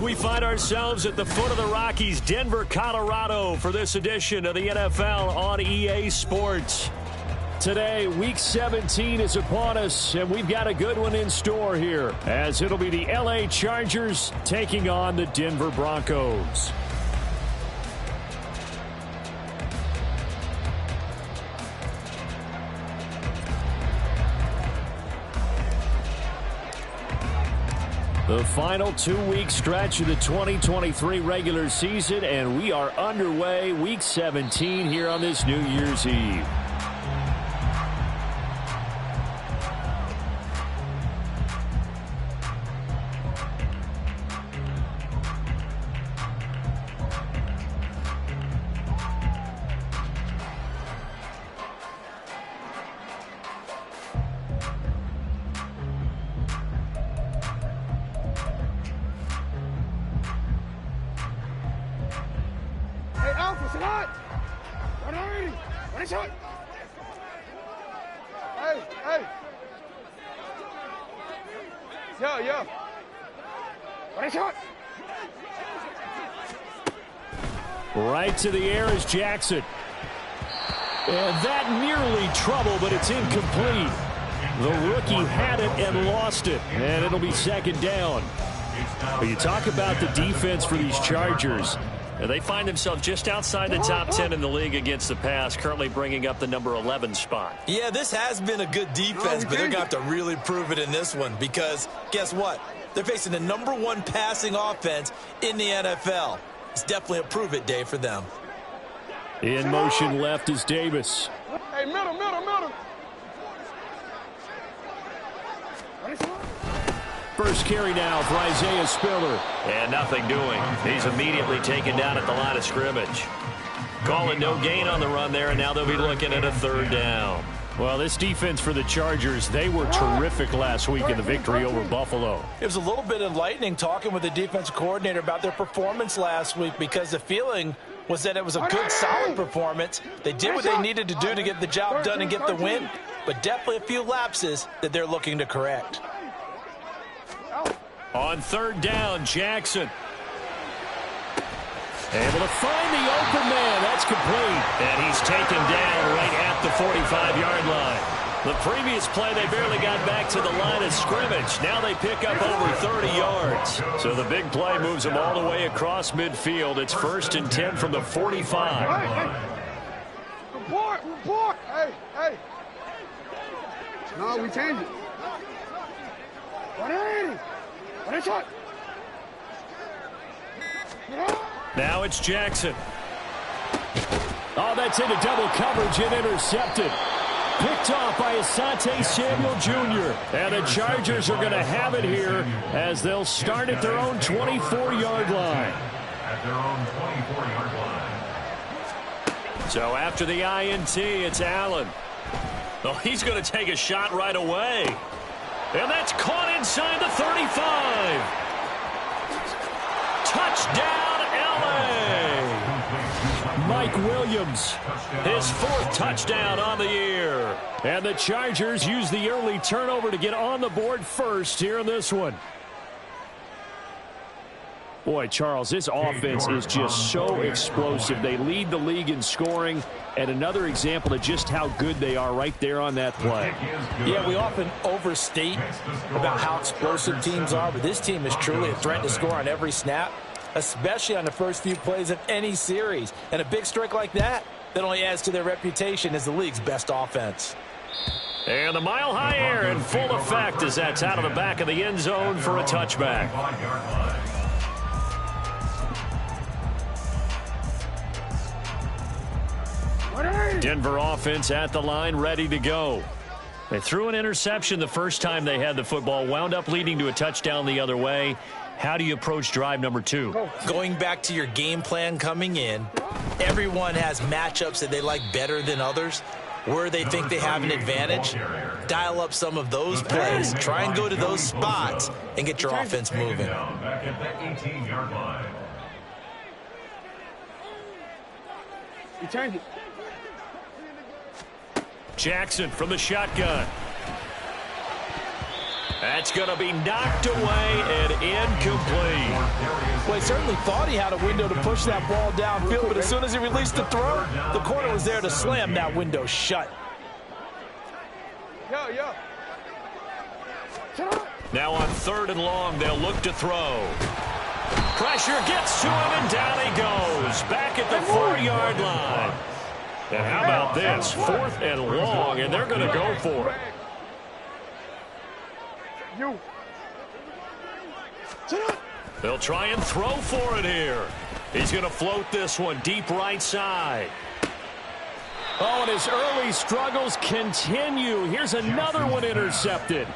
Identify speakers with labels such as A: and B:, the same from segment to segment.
A: We find ourselves at the foot of the Rockies, Denver, Colorado, for this edition of the NFL on EA Sports. Today, Week 17 is upon us, and we've got a good one in store here, as it'll be the LA Chargers taking on the Denver Broncos. The final 2-week stretch of the 2023 regular season, and we are underway Week 17 here on this New Year's Eve. Right to the air is Jackson. And that nearly trouble, but it's incomplete. The rookie had it and lost it, and it'll be second down. But you talk about the defense for these Chargers. They find themselves just outside the top 10 in the league against the pass, currently bringing up the number 11 spot.
B: Yeah, this has been a good defense, but they're going to have to really prove it in this one because guess what? They're facing the number 1 passing offense in the NFL. It's definitely a prove-it day for them.
A: In motion left is Davis.
C: Hey, middle.
A: First carry now for Isaiah Spiller. And nothing doing. He's immediately taken down at the line of scrimmage. Calling no gain on the run there, and now they'll be looking at a third down. Well, this defense for the Chargers, they were terrific last week in the victory over Buffalo.
D: It was a little bit enlightening talking with the defensive coordinator about their performance last week because the feeling was that it was a good, solid performance. They did what they needed to do to get the job done and get the win, but definitely a few lapses that they're looking to correct.
A: On third down, Jackson. Able to find the open man. That's complete. And he's taken down right at the 45-yard line. The previous play, they barely got back to the line of scrimmage. Now they pick up over 30 yards. So the big play moves them all the way across midfield. It's 1st and 10 from the 45.
C: Report. Hey. No, we changed it. 180. What is it?
A: Now it's Jackson. Oh, that's into double coverage and intercepted. Picked off by Asante Samuel Jr. And the Chargers are going to have it here as they'll start at their own 24-yard line. So after the INT, it's Allen. Oh, he's going to take a shot right away. And that's caught inside the 35. Touchdown, LA. Mike Williams, his 4th touchdown on the year. And the Chargers use the early turnover to get on the board first here in this one. Boy, Charles, this offense is just so explosive. They lead the league in scoring, and another example of just how good they are right there on that play.
D: Yeah, we often overstate about how explosive teams are, but this team is truly a threat to score on every snap, especially on the first few plays of any series. And a big strike like that only adds to their reputation as the league's best offense.
A: And the mile-high air in full effect as that's out of the back of the end zone for a touchback. Denver offense at the line, ready to go. They threw an interception the first time they had the football, wound up leading to a touchdown the other way. How do you approach drive number 2?
B: Going back to your game plan coming in, everyone has matchups that they like better than others. Where they think they have an advantage, dial up some of those plays, try and go to those spots, and get your offense moving.
C: You change it.
A: Jackson from the shotgun. That's going to be knocked away and incomplete.
D: he certainly thought he had a window to push that ball downfield, but as soon as he released the throw, the corner was there to slam that window shut.
C: Yeah.
A: Now on 3rd and long, they'll look to throw. Pressure gets to him, and down he goes. Back at the 4-yard line. And how about this? 4th and long, and they're going to go for it. They'll try and throw for it here. He's going to float this one deep right side. Oh, and his early struggles continue. Here's another one intercepted.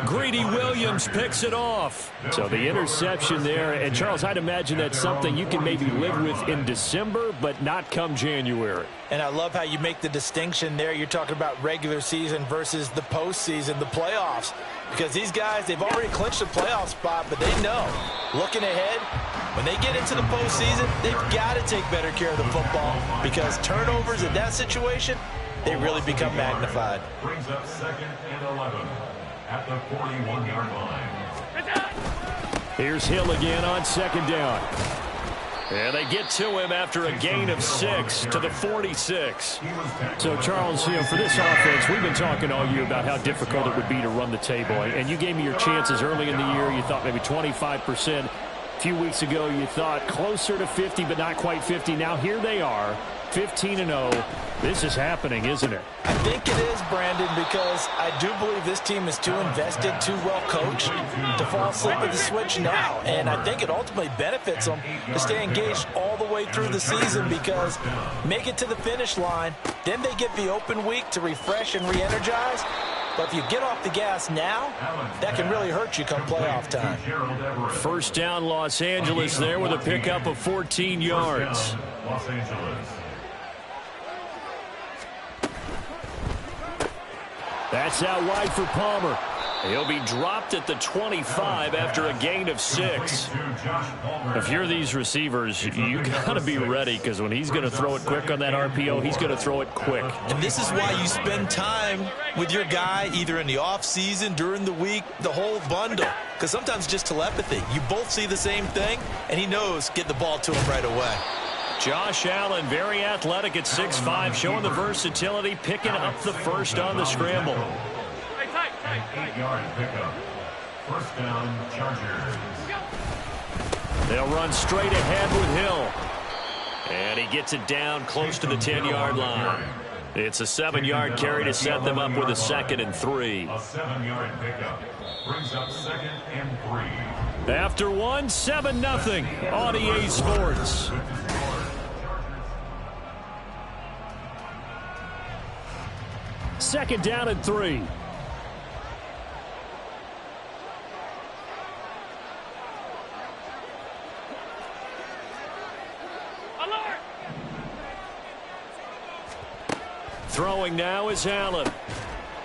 A: Greedy Williams picks it off. So the interception there. And, Charles, I'd imagine that's something you can maybe live with in December, but not come January.
D: And I love how you make the distinction there. You're talking about regular season versus the postseason, the playoffs. Because these guys, they've already clinched a playoff spot, but they know, looking ahead, when they get into the postseason, they've got to take better care of the football because turnovers in that situation, they really become magnified.
E: Brings up 2nd and 11 at the 41-yard line.
A: Here's Hill again on 2nd down. And they get to him after a gain of 6 to the 46. So, Charles, for this offense, we've been talking all year about how difficult it would be to run the table. And you gave me your chances early in the year. You thought maybe 25%. A few weeks ago, you thought closer to 50, but not quite 50. Now, here they are, 15-0. This is happening, isn't it?
D: I think it is, Brandon, because I do believe this team is too invested, too well coached to fall asleep at the switch now. And I think it ultimately benefits them to stay engaged all the way through the season because make it to the finish line, then they get the open week to refresh and re-energize. But if you get off the gas now, that can really hurt you come playoff time.
A: 1st down, Los Angeles there with a pickup of 14 yards.
E: Los Angeles.
A: That's out wide for Palmer. He'll be dropped at the 25 after a gain of 6. If you're these receivers, you got to be ready because when he's going to throw it quick on that RPO, he's going to throw it quick.
B: And this is why you spend time with your guy either in the offseason, during the week, the whole bundle. Because sometimes just telepathy. You both see the same thing, and he knows get the ball to him right away.
A: Josh Allen, very athletic at 6'5", showing the versatility, picking up the first on the scramble.
E: 8-yard pickup. 1st down, Chargers.
A: They'll run straight ahead with Hill. And he gets it down close to the 10-yard line. It's a 7-yard carry to set them up with a 2nd and 3.
E: A 7-yard pickup. Brings up 2nd and 3.
A: After 1, 7-0 on EA Sports. Second down and 3. Throwing now is Allen.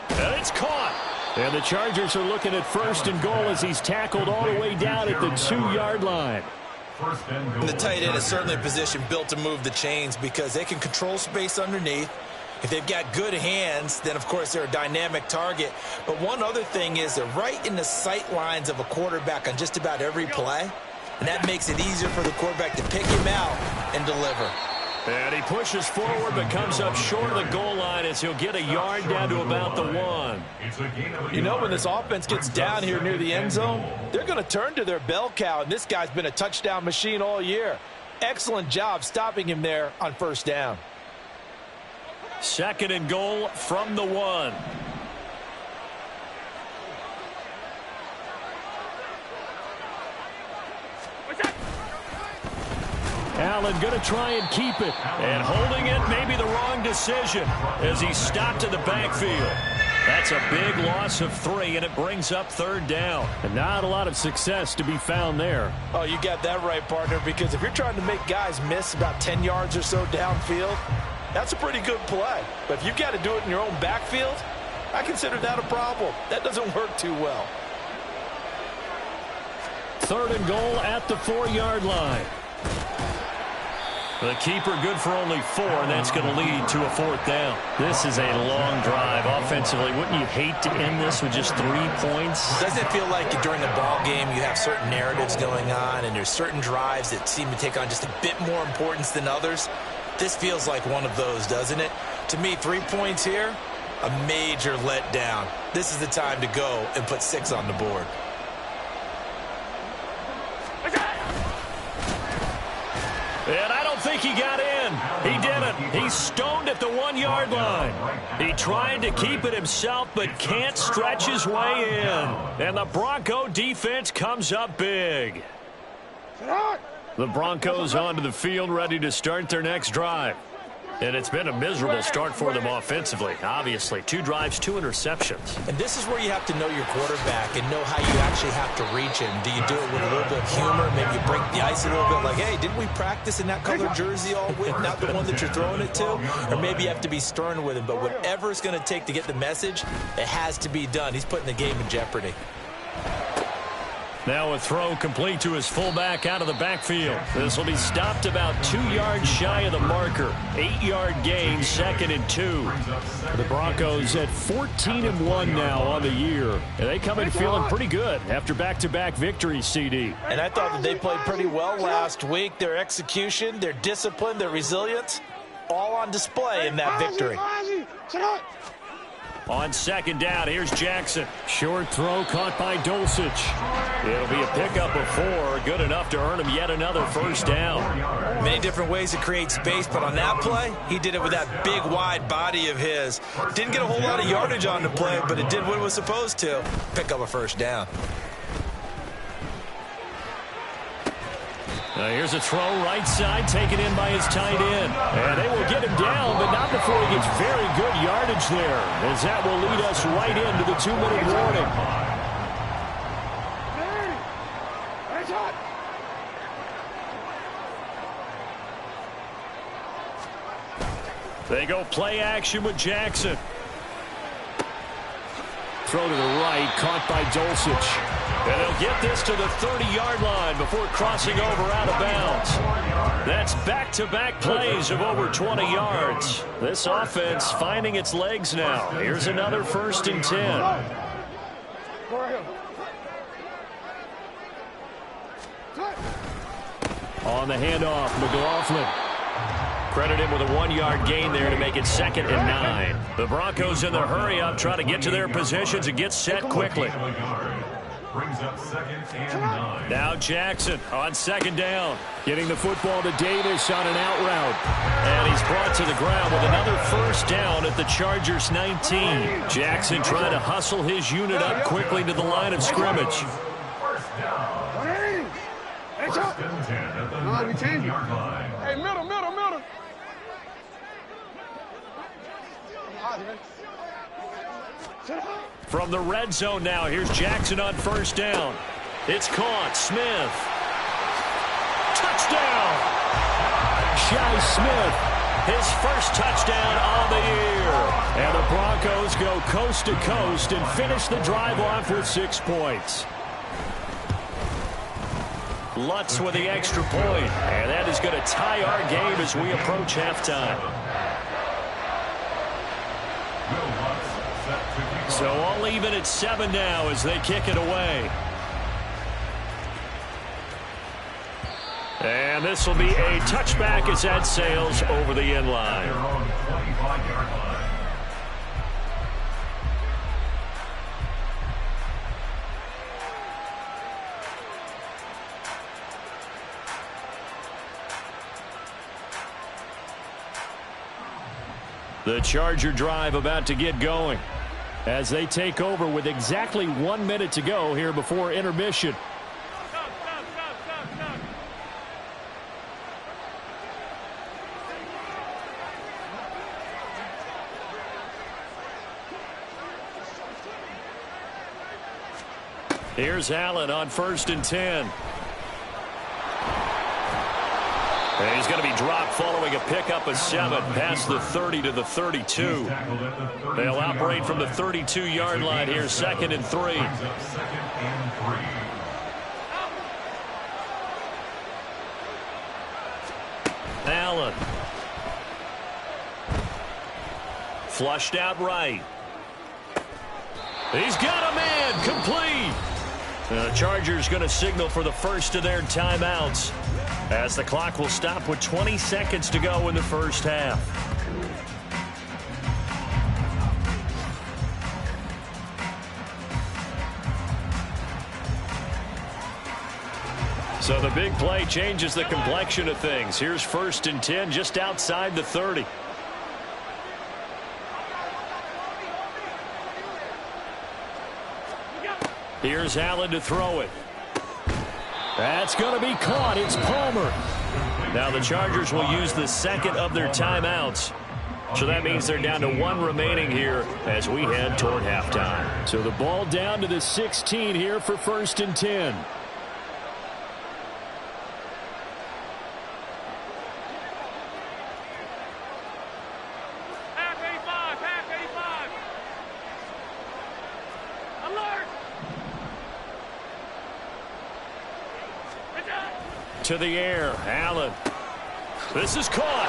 A: And it's caught. And the Chargers are looking at 1st and goal as he's tackled all the way down at the 2-yard line.
B: And the tight end is certainly a position built to move the chains because they can control space underneath. If they've got good hands, then, of course, they're a dynamic target. But one other thing is they're right in the sight lines of a quarterback on just about every play. And that makes it easier for the quarterback to pick him out and deliver.
A: And he pushes forward but comes up short of the goal line as he'll get a yard down to about the 1.
D: You know, when this offense gets down here near the end zone, they're going to turn to their bell cow, and this guy's been a touchdown machine all year. Excellent job stopping him there on 1st down.
A: 2nd and goal from the 1. Allen going to try and keep it. And holding it may be the wrong decision as he's stopped in the backfield. That's a big loss of 3, and it brings up 3rd down. And not a lot of success to be found there.
D: Oh, you got that right, partner, because if you're trying to make guys miss about 10 yards or so downfield, that's a pretty good play. But if you've got to do it in your own backfield, I consider that a problem. That doesn't work too well.
A: 3rd and goal at the 4-yard line. The keeper good for only 4, and that's going to lead to a 4th down. This is a long drive offensively. Wouldn't you hate to end this with just 3 points?
B: Doesn't it feel like during a ball game you have certain narratives going on and there's certain drives that seem to take on just a bit more importance than others? This feels like one of those, doesn't it? To me, 3 points here, a major letdown. This is the time to go and put 6 on the board.
A: And I don't think he got in. He didn't. He's stoned at the 1-yard line. He tried to keep it himself, but can't stretch his way in. And the Bronco defense comes up big. The Broncos onto the field, ready to start their next drive. And it's been a miserable start for them offensively. Obviously, 2 drives, 2 interceptions.
B: And this is where you have to know your quarterback and know how you actually have to reach him. Do you do it with a little bit of humor? Maybe you break the ice a little bit like, hey, didn't we practice in that colored jersey all week, not the one that you're throwing it to? Or maybe you have to be stern with him. But whatever it's going to take to get the message, it has to be done. He's putting the game in jeopardy.
A: Now a throw complete to his fullback out of the backfield. This will be stopped about 2 yards shy of the marker. 8-yard gain, 2nd and 2. The Broncos at 14-1 now on the year. And they come in feeling pretty good after back-to-back victories, CD.
D: And I thought that they played pretty well last week. Their execution, their discipline, their resilience, all on display in that victory.
A: On 2nd down, here's Jackson. Short throw caught by Dulcich. It'll be a pickup of 4, good enough to earn him yet another 1st down.
B: Many different ways to create space, but on that play, he did it with that big, wide body of his. Didn't get a whole lot of yardage on the play, but it did what it was supposed to. Pick up a 1st down.
A: Here's a throw right side, taken in by his tight end. And they will get him down, but not before he gets very good yardage there, as that will lead us right into the 2-minute warning. They go play action with Jackson. Throw to the right, caught by Dulcich. And they'll get this to the 30-yard line before crossing over out of bounds. That's back-to-back plays of over 20 yards. This offense finding its legs now. Here's another 1st and 10. On the handoff, McLaughlin. Credit him with a 1-yard gain there to make it 2nd and 9. The Broncos in the hurry-up trying to get to their positions and get set quickly.
E: Brings up 2nd and 9.
A: Now Jackson on 2nd down. Getting the football to Davis on an out route. And he's brought to the ground with another 1st down at the Chargers 19. Jackson trying to hustle his unit up quickly to the line of scrimmage.
E: 1st down. 1st and 10 at the 19-yard line.
C: Hey, middle.
A: From the red zone now, here's Jackson on 1st down. It's caught. Smith. Touchdown! Shi Smith, his 1st touchdown on the year. And the Broncos go coast to coast and finish the drive off with 6 points. Lutz with the extra point. And that is going to tie our game as we approach halftime. So all even at 7 now as they kick it away. And this will be a touchback as that sails over the end line. The Charger drive about to get going as they take over with exactly 1 minute to go here before intermission. Here's Allen on 1st and 10. And he's going to be dropped following a pickup of 7 past the 30 to the 32. They'll operate from the 32-yard line here, 2nd and 3. Allen Allen. Flushed out right. He's got a man. Complete. The Chargers going to signal for the first of their timeouts, as the clock will stop with 20 seconds to go in the first half. So the big play changes the complexion of things. Here's 1st and 10 just outside the 30. Here's Allen to throw it. That's going to be caught. It's Palmer. Now the Chargers will use the second of their timeouts. So that means they're down to 1 remaining here as we head toward halftime. So the ball down to the 16 here for 1st and 10. To the air, Allen. This is caught.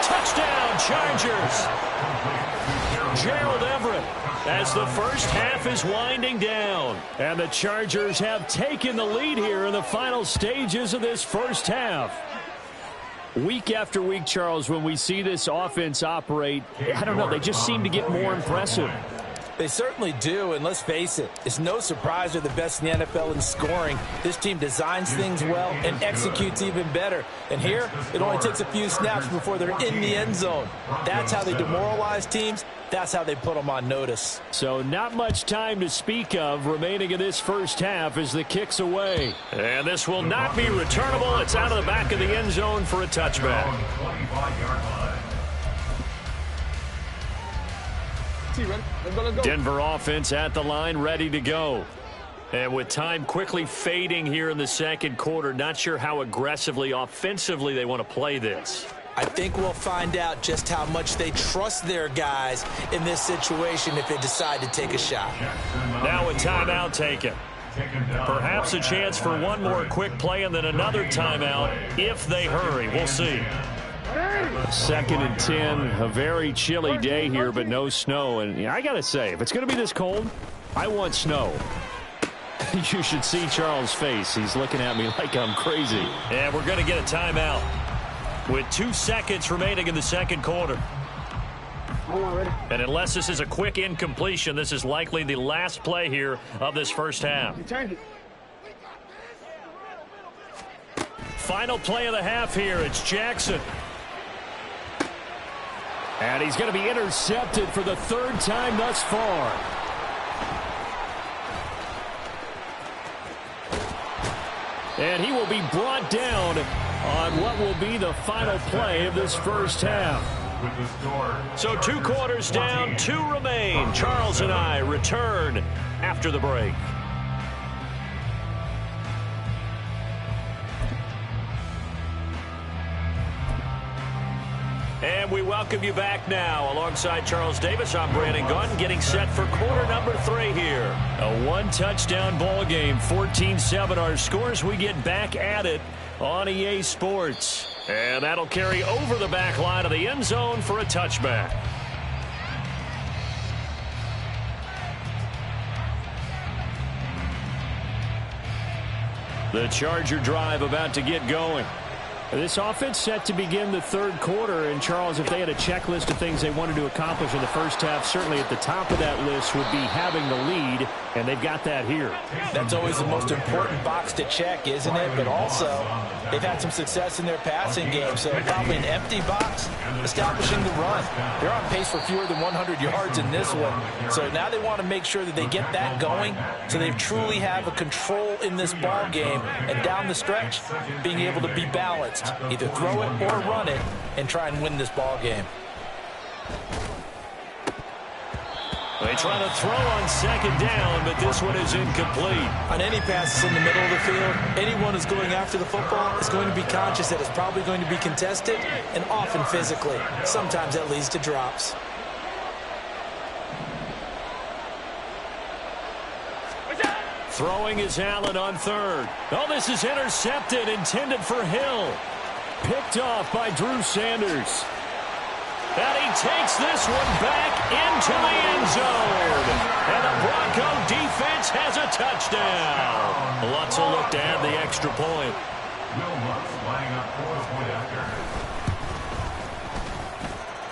A: Touchdown, Chargers. Gerald Everett, as the first half is winding down. And the Chargers have taken the lead here in the final stages of this first half. Week after week, Charles, when we see this offense operate, I don't know, they just seem to get more impressive.
D: They certainly do, and let's face it, it's no surprise they're the best in the NFL in scoring. This team designs things well and executes even better. And here, it only takes a few snaps before they're in the end zone. That's how they demoralize teams. That's how they put them on notice.
A: So not much time to speak of remaining in this first half as the kick's away. And this will not be returnable. It's out of the back of the end zone for a touchback. Denver offense at the line, ready to go. And with time quickly fading here in the second quarter, not sure how aggressively, offensively they want to play this.
B: I think we'll find out just how much they trust their guys in this situation if they decide to take a shot.
A: Now a timeout taken. Perhaps a chance for one more quick play and then another timeout if they hurry. We'll see. 2nd and 10, a very chilly day here, but no snow. And I got to say, if it's going to be this cold, I want snow. You should see Charles' face. He's looking at me like I'm crazy. And we're going to get a timeout with 2 seconds remaining in the second quarter. And unless this is a quick incompletion, this is likely the last play here of this first half. Final play of the half here. It's Jackson. And he's going to be intercepted for the 3rd time thus far. And he will be brought down on what will be the final play of this first half. So 2 quarters down, 2 remain. Charles and I return after the break. And we welcome you back now. Alongside Charles Davis, I'm Brandon Gaudin, getting set for quarter number 3 here. A 1-touchdown ball game, 14-7 our scores. We get back at it on EA Sports. And that'll carry over the back line of the end zone for a touchback. The Charger drive about to get going. This offense set to begin the 3rd quarter. And, Charles, if they had a checklist of things they wanted to accomplish in the first half, certainly at the top of that list would be having the lead, and they've got that here.
D: That's always the most important box to check, isn't it? But also, they've had some success in their passing game, so probably an empty box, establishing the run. They're on pace for fewer than 100 yards in this one, so now they want to make sure that they get that going so they truly have a control in this ball game, and down the stretch, being able to be balanced. Either throw it or run it and try and win this ball game.
A: They try to throw on 2nd down, but this one is incomplete.
D: On any passes in the middle of the field, anyone who's going after the football is going to be conscious that it's probably going to be contested and often physically. Sometimes that leads to drops.
A: Throwing is Allen on 3rd. Oh, this is intercepted, intended for Hill. picked off by Drew Sanders. And he takes this one back into the end zone. And the Bronco defense has a touchdown. Lutz will look to add the extra point.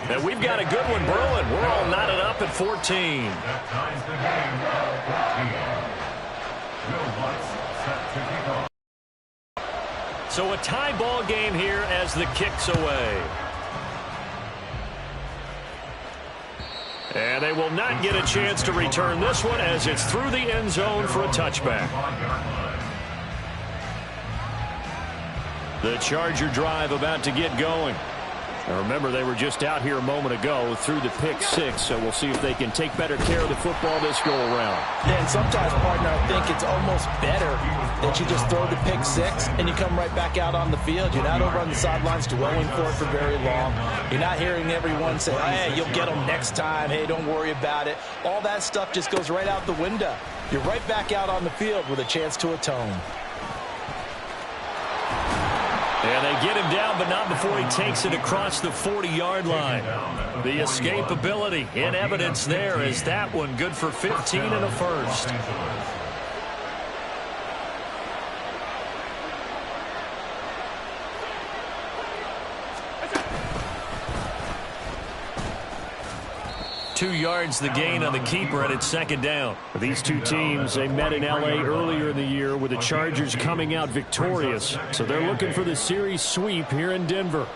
A: And we've got a good one brewing. We're all knotted up at 14.
E: That ties the game at 14.
A: So a tie ball game here as the kick's away. And they will not get a chance to return this one as it's through the end zone for a touchback. The Charger drive about to get going. Now remember, they were just out here a moment ago through the pick six, so we'll see if they can take better care of the football this go-around.
D: Yeah, and sometimes, partner, I think it's almost better that you just throw the pick six and you come right back out on the field. You're not over on the sidelines dwelling for it for very long. You're not hearing everyone say, hey, you'll get them next time. Hey, don't worry about it. All that stuff just goes right out the window. You're right back out on the field with a chance to atone.
A: And they get him down, but not before he takes it across the 40-yard line. The escapability in evidence there as that one good for 15 and a first. Two yards the gain on the keeper, and it's second down. These two teams, they met in L.A. earlier in the year with the Chargers coming out victorious. So they're looking for the series sweep here in Denver.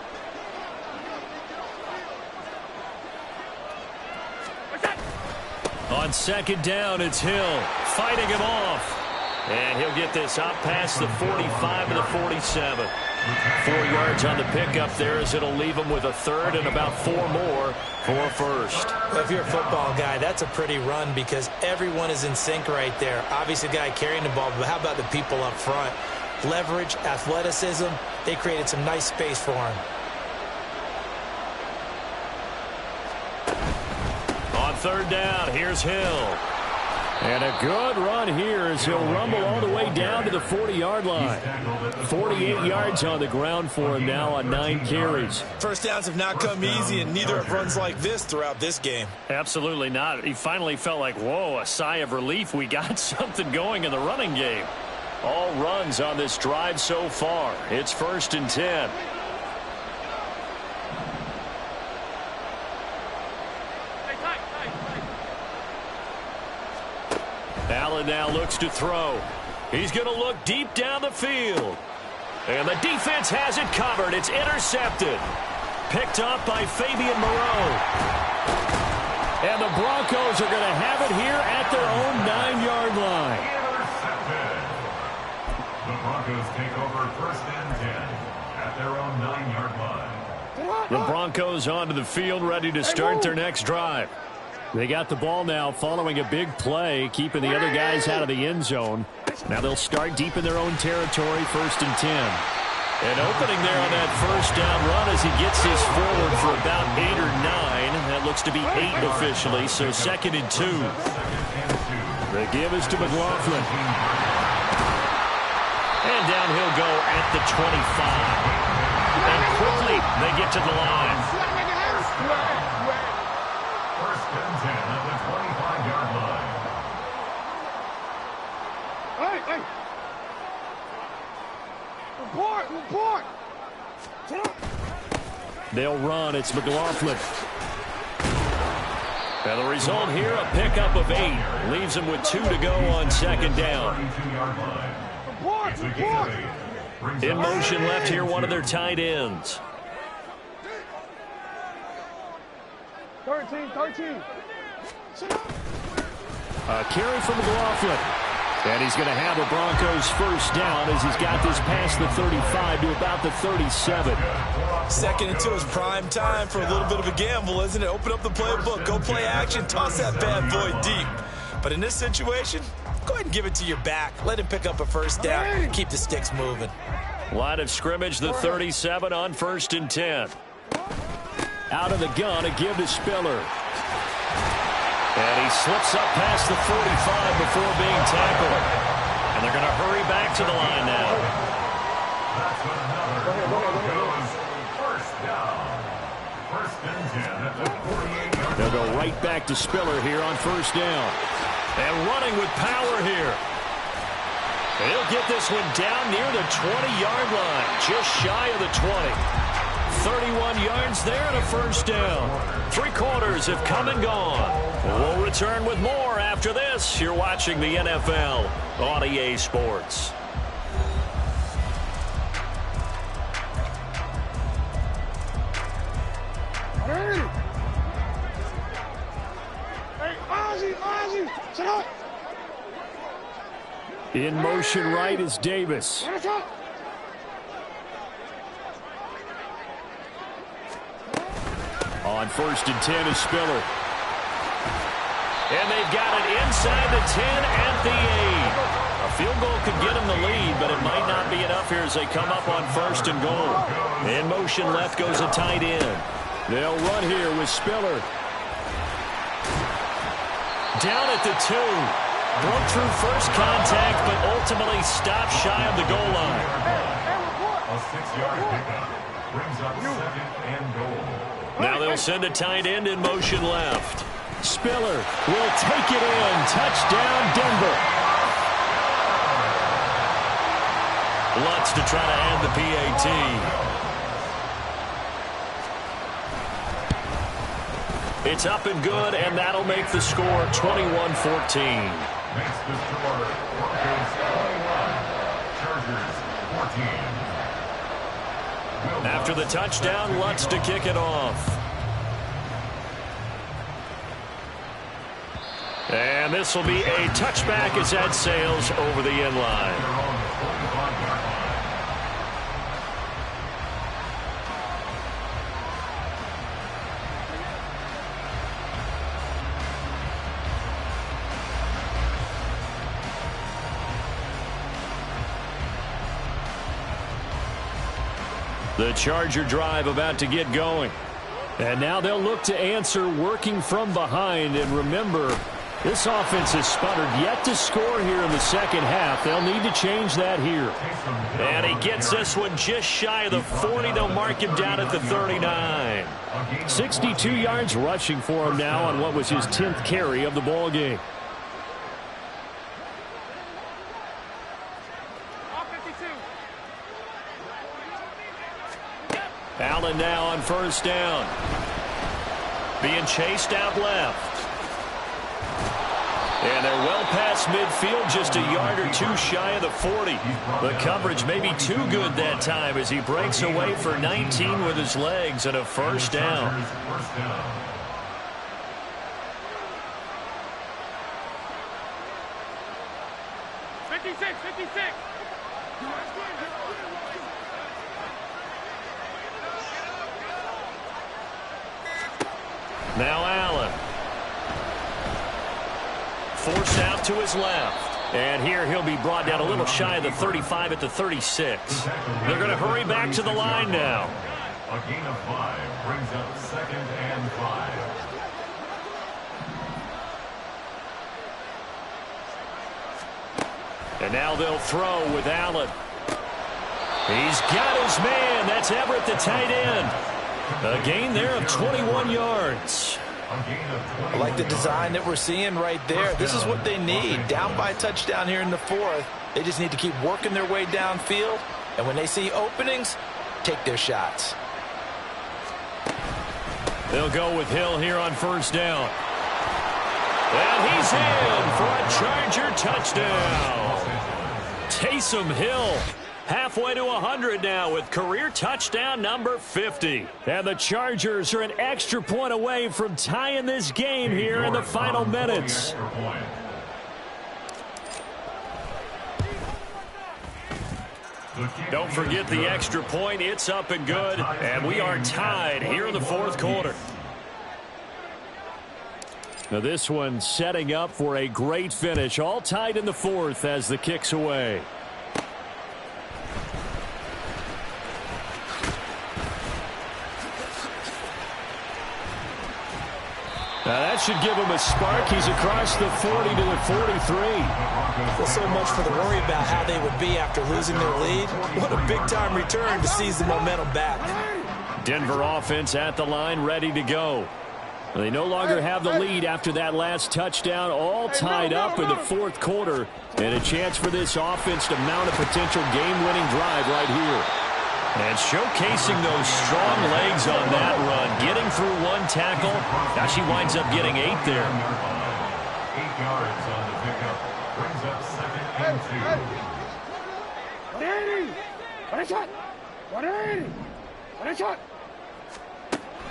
A: On second down, it's Hill fighting him off. And he'll get this out past the 45 to the 47. 4 yards on the pickup there as it'll leave him with a third and about 4 more for a first.
B: Well, if you're a football guy, that's a pretty run because everyone is in sync right there. Obviously, the guy carrying the ball, but how about the people up front? Leverage, athleticism, they created some nice space for him.
A: On third down, here's Hill. And a good run here as he'll rumble all the way down to the 40-yard line. 48 yards on the ground for him now on 9 carries.
B: First downs have not come easy, and neither have runs like this throughout this game.
A: Absolutely not. He finally felt like, whoa, a sigh of relief. We got something going in the running game. All runs on this drive so far. It's 1st and 10. Allen now looks to throw. He's going to look deep down the field. And the defense has it covered. It's intercepted. Picked up by Fabian Moreau. And the Broncos are going to have it here at their own 9-yard line.
E: Intercepted. The Broncos take over 1st and 10 at their own 9-yard line.
A: The Broncos onto the field, ready to start their next drive. They got the ball now following a big play, keeping the other guys out of the end zone. Now they'll start deep in their own territory, 1st and 10. And opening there on that first down run as he gets this forward for about 8 or 9. That looks to be 8 officially, so 2nd and 2. The give is to McLaughlin. And down he'll go at the 25. And quickly they get to the line.
E: 1st and 10 at the 25-yard line.
C: Hey! Report!
A: They'll run. It's McLaughlin. And the result here, a pickup of 8. Leaves him with 2 to go on 2nd down.
E: 32-yard line. It's a gain of 8. Brings
A: In
E: up
A: motion left here, one of their tight ends.
C: 13.
A: A carry from McLaughlin. And he's going to have a Broncos first down as he's got this past the 35 to about the 37.
B: 2nd and 2 is prime time for a little bit of a gamble, isn't it? Open up the playbook, go play action, toss that bad boy deep. But in this situation, go ahead and give it to your back. Let him pick up a first down. Keep the sticks moving.
A: Line of scrimmage, the 37 on 1st and 10. Out of the gun, a give to Spiller. And he slips up past the 45 before being tackled. And they're going to hurry back to the line now.
E: That's another Broncos down. First and 10 at the 48-yard line.
A: They'll go right back to Spiller here on first down. And running with power here. He'll get this one down near the 20-yard line, just shy of the 20. 31 yards there and a first down. 3 quarters have come and gone. We'll return with more after this. You're watching the NFL on EA Sports.
C: Hey, Ozzie, sit up.
A: In motion right is Davis. On first and 10 is Spiller. And they've got it inside the 10 at the 8. A field goal could get them the lead, but it might not be enough here as they come up on first and goal. In motion left goes a tight end. They'll run here with Spiller. Down at the 2. Broke through first contact, but ultimately stopped shy of the goal line.
E: A 6-yard pickup brings up second and goal.
A: Now they'll send a tight end in motion left. Spiller will take it in. Touchdown, Denver. Lutz to try to add the PAT. It's up and good, and that'll make the score 21-14.
E: Makes the score Broncos 21, Chargers 14.
A: After the touchdown, Lutz to kick it off. And this will be a touchback as that sails over the end line. The Charger drive about to get going. And now they'll look to answer working from behind. And remember, this offense has sputtered yet to score here in the second half. They'll need to change that here. And he gets this one just shy of the 40. They'll mark him down at the 39. 62 yards rushing for him now on what was his 10th carry of the ball game. Allen now on first down. Being chased out left. And they're well past midfield, just a yard or two shy of the 40. The coverage may be too good that time as he breaks away for 19 with his legs and a first down.
C: 56.
A: Now Allen. Forced out to his left. And here he'll be brought down a little shy of the 35 at the 36. They're going to hurry back to the line now.
E: A gain of 5 brings up second and 5.
A: And now they'll throw with Allen. He's got his man. That's Everett, the tight end. A gain there of 21 yards.
D: I like the design that we're seeing right there. This is what they need. Down by a touchdown here in the 4th. They just need to keep working their way downfield. And when they see openings, take their shots.
A: They'll go with Hill here on first down. And he's in for a Charger touchdown. Taysom Hill. Halfway to 100 now with career touchdown number 50. And the Chargers are an extra point away from tying this game here in the final minutes. Don't forget the extra point. It's up and good. And we are tied here in the 4th quarter. Now this one setting up for a great finish. All tied in the 4th as the kick's away. Now that should give him a spark. He's across the 40 to the 43.
D: Well, so much for the worry about how they would be after losing their lead. What a big-time return to seize the momentum back.
A: Denver offense at the line, ready to go. They no longer have the lead after that last touchdown, all tied up in the fourth quarter, and a chance for this offense to mount a potential game-winning drive right here. And showcasing those strong legs on that run, getting through one tackle. Now she winds up getting 8 there.
E: 8 yards on the pickup. Brings up 2nd and 2.
C: 180! 1 shot! 180! 1 shot!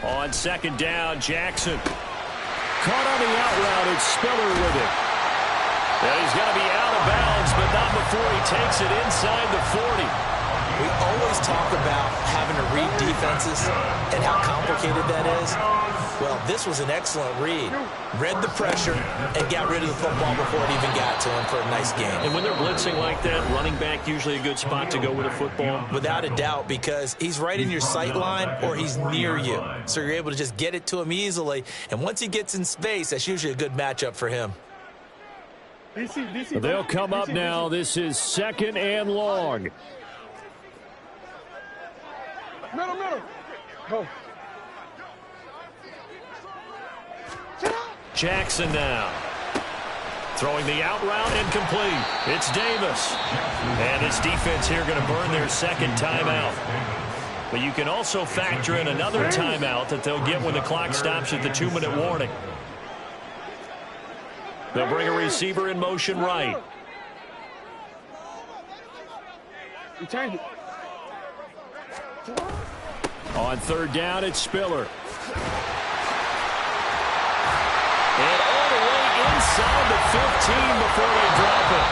A: On 2nd down, Jackson. Caught on the out route, it's Spiller with it. And he's going to be out of bounds, but not before he takes it inside the 40.
B: We always talk about having to read defenses and how complicated that is. Well, this was an excellent read. Read the pressure and got rid of the football before it even got to him for a nice gain.
A: And when they're blitzing like that, running back usually a good spot to go with a football?
B: Without a doubt, because he's right in your sight line or he's near you. So you're able to just get it to him easily. And once he gets in space, that's usually a good matchup for him.
A: They'll come up now. This is 2nd and long.
C: Middle. Go.
A: Jackson now. Throwing the out route incomplete. It's Davis. And his defense here going to burn their 2nd timeout. But you can also factor in another timeout that they'll get when the clock stops at the 2-minute warning. They'll bring a receiver in motion right.
C: You change it.
A: On 3rd down, it's Spiller. And all the way inside the 15 before they drop it.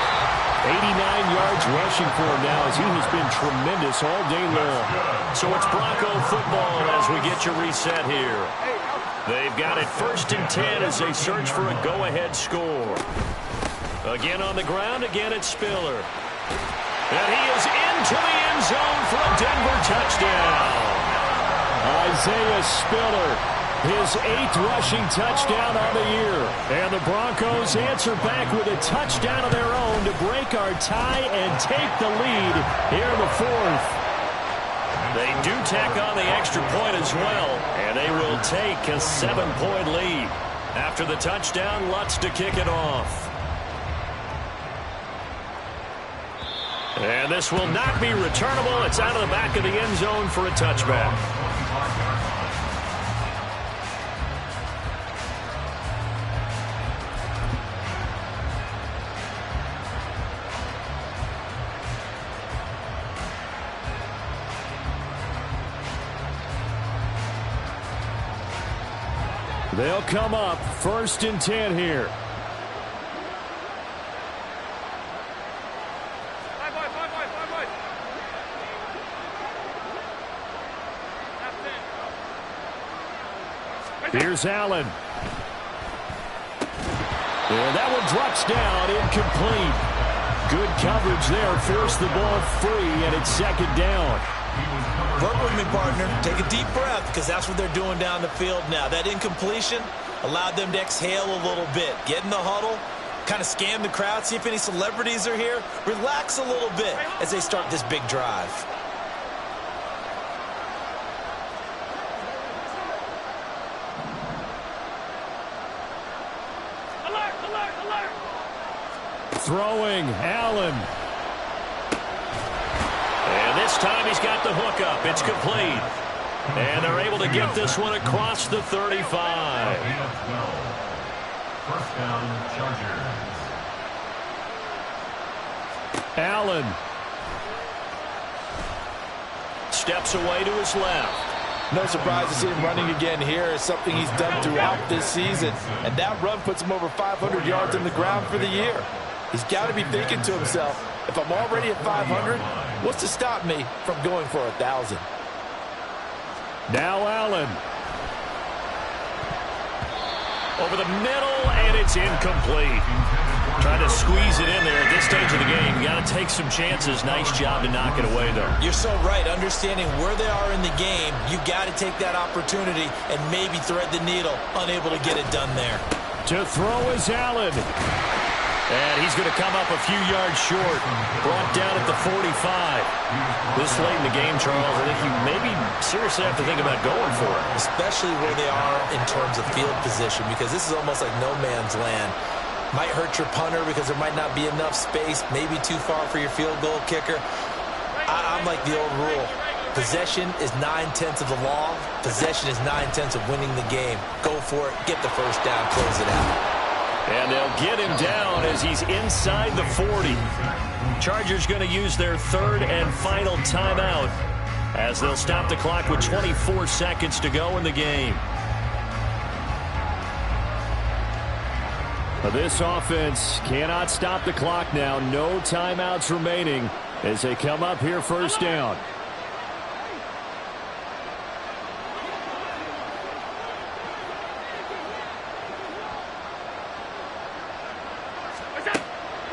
A: 89 yards rushing for him now as he has been tremendous all day long. So it's Bronco football as we get you reset here. They've got it 1st and 10 as they search for a go-ahead score. Again on the ground, again it's Spiller. And he is into the end zone for a Denver touchdown. Isaiah Spiller, his 8th rushing touchdown on the year. And the Broncos answer back with a touchdown of their own to break our tie and take the lead here in the 4th. They do tack on the extra point as well, and they will take a 7-point lead. After the touchdown, Lutz to kick it off. And this will not be returnable. It's out of the back of the end zone for a touchback. They'll come up 1st and 10 here. Here's Allen. And that one drops down, incomplete. Good coverage there, forced the ball free, and it's 2nd down.
B: Work with me, partner. Take a deep breath, because that's what they're doing down the field now. That incompletion allowed them to exhale a little bit. Get in the huddle, kind of scan the crowd, see if any celebrities are here. Relax a little bit as they start this big drive.
A: Throwing, Allen. And this time he's got the hook up. It's complete. And they're able to get this one across the 35.
E: 1st down, Chargers.
A: Allen. Steps away to his left.
D: No surprise to see him running again here. It's something he's done throughout this season. And that run puts him over 500 yards on the ground for the year. He's got to be thinking to himself, if I'm already at 500, what's to stop me from going for 1,000?
A: Now Allen. Over the middle, and it's incomplete. Trying to squeeze it in there at this stage of the game. You got to take some chances. Nice job to knock it away, though.
B: You're so right. Understanding where they are in the game, you got to take that opportunity and maybe thread the needle. Unable to get it done there.
A: To throw is Allen. And he's going to come up a few yards short. Brought down at the 45. This late in the game, Charles, I think you maybe seriously have to think about going for it.
B: Especially where they are in terms of field position, because this is almost like no man's land. Might hurt your punter because there might not be enough space, maybe too far for your field goal kicker. I'm like the old rule. Possession is 9/10 of the law. Possession is 9/10 of winning the game. Go for it. Get the first down. Close it out.
A: And they'll get him down as he's inside the 40. Chargers going to use their third and final timeout as they'll stop the clock with 24 seconds to go in the game. This offense cannot stop the clock now. No timeouts remaining as they come up here first down.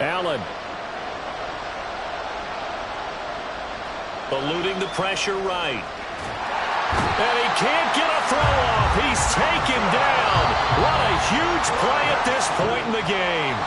A: Allen. Eluding the pressure right. And he can't get a throw off. He's taken down. What a huge play at this point in the game.